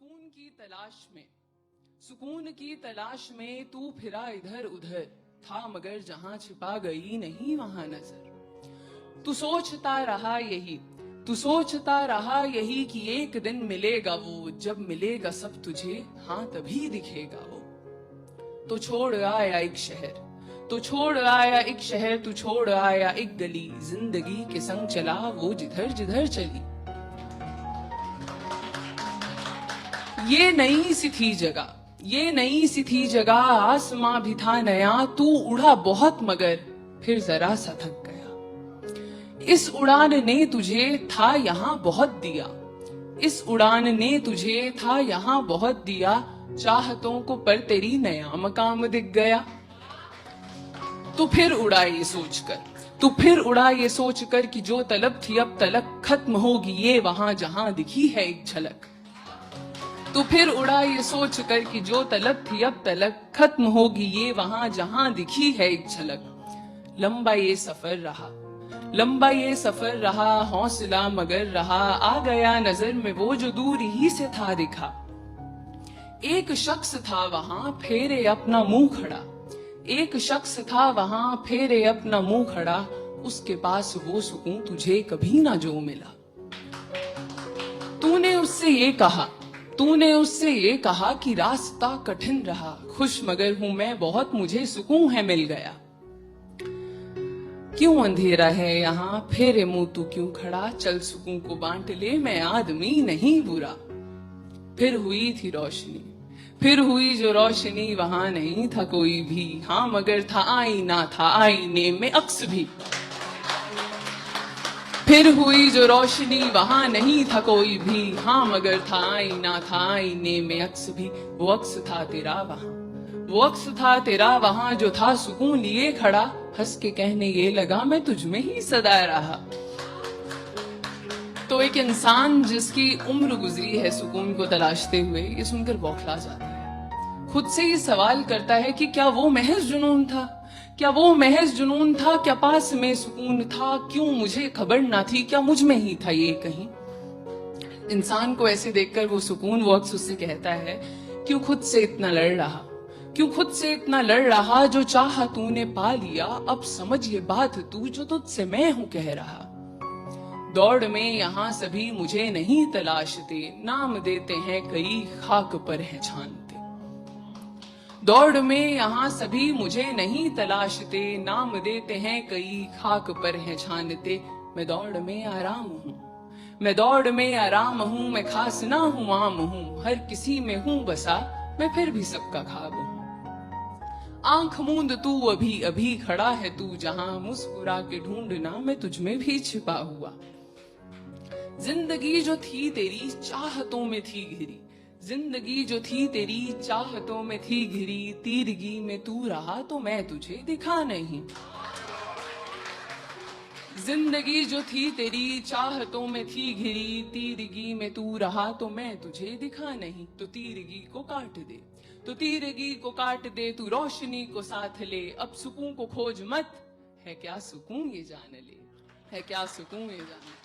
सुकून की तलाश में, सुकून की तलाश में तू फिरा इधर उधर, था मगर जहां छिपा गई नहीं वहां नजर। तू सोचता रहा यही, तू सोचता रहा यही कि एक दिन मिलेगा वो, जब मिलेगा सब तुझे हाँ तभी दिखेगा वो। तो छोड़ आया एक शहर, तो छोड़ आया एक शहर, तू छोड़ आया एक गली, जिंदगी के संग चला वो जिधर जिधर चली। ये नई सी थी जगह, ये नई सी थी जगह, आसमां भी था नया, तू उड़ा बहुत मगर फिर जरा सा थक गया। इस उड़ान ने तुझे था यहां बहुत दिया, इस उड़ान ने तुझे था यहां बहुत दिया, चाहतों को पर तेरी नया मकाम दिख गया। तू फिर उड़ा ये सोचकर, तू फिर उड़ा ये सोचकर कि जो तलब थी अब तलक खत्म होगी ये वहां जहां दिखी है एक झलक। तू फिर उड़ा ये सोच कर कि जो तलब थी अब तलक खत्म होगी ये वहां जहां दिखी है एक झलक। लंबा ये सफर रहा, लंबा ये सफर रहा, हौसला मगर रहा, आ गया नजर में वो जो दूर ही से था दिखा। एक शख्स था वहां फेरे अपना मुंह खड़ा, एक शख्स था वहां फेरे अपना मुंह खड़ा, उसके पास वो सुकून तुझे कभी ना जो मिला। तूने उससे ये कहा, तूने उससे ये कहा कि रास्ता कठिन रहा, खुश मगर हूं मैं बहुत मुझे सुकून है मिल गया। क्यों अंधेरा है यहाँ फेरे मुंह तू क्यों खड़ा, चल सुकून को बांट ले मैं आदमी नहीं बुरा। फिर हुई थी रोशनी, फिर हुई जो रोशनी, वहां नहीं था कोई भी, हाँ मगर था आईना, था आईने में अक्स भी। फिर हुई जो रोशनी वहां नहीं था कोई भी, हाँ मगर था आईना, था आईने में अक्स भी। वो अक्स था तेरा वहां, वो अक्स था तेरा वहां, जो था सुकून लिए खड़ा, हंस के कहने ये लगा मैं तुझ में ही सदा रहा। तो एक इंसान जिसकी उम्र गुजरी है सुकून को तलाशते हुए, ये सुनकर बौखला जाता है, खुद से ही सवाल करता है कि क्या वो महज जुनून था, क्या वो महज जुनून था, क्या पास में सुकून था, क्यों मुझे खबर ना थी, क्या मुझ में ही था ये कहीं। इंसान को ऐसे देखकर वो सुकून वो अक्स उससे कहता है, क्यों खुद से इतना लड़ रहा, क्यों खुद से इतना लड़ रहा, जो चाहा तूने पा लिया, अब समझ ये बात तू जो तुझसे मैं हूं कह रहा। दौड़ में यहाँ सभी मुझे नहीं तलाशते, नाम देते हैं कई खाक पर है छानते। दौड़ में यहाँ सभी मुझे नहीं तलाशते, नाम देते हैं कई खाक पर है छानते। मैं दौड़ में आराम हूँ, मैं दौड़ में आराम हूँ, मैं खास ना हूँ आम हूँ, हर किसी में हूँ बसा मैं फिर भी सबका ख्वाब हूँ। आंख मूंद तू अभी अभी खड़ा है तू जहां, मुस्कुरा के ढूंढना मैं तुझ में भी छिपा हुआ। जिंदगी जो थी तेरी चाहतों में थी घिरी, जिंदगी जो थी तेरी चाहतों में थी घिरी, तीरगी में तू रहा तो मैं तुझे दिखा नहीं। जिंदगी जो थी तेरी चाहतों में थी घिरी, तीरगी में तू रहा तो मैं तुझे दिखा नहीं। तो तीरगी को काट दे, तो तीरगी को काट दे, तू रोशनी को साथ ले, अब सुकून को खोज मत, है क्या सुकून ये जान ले, है क्या सुकून ये जान ले।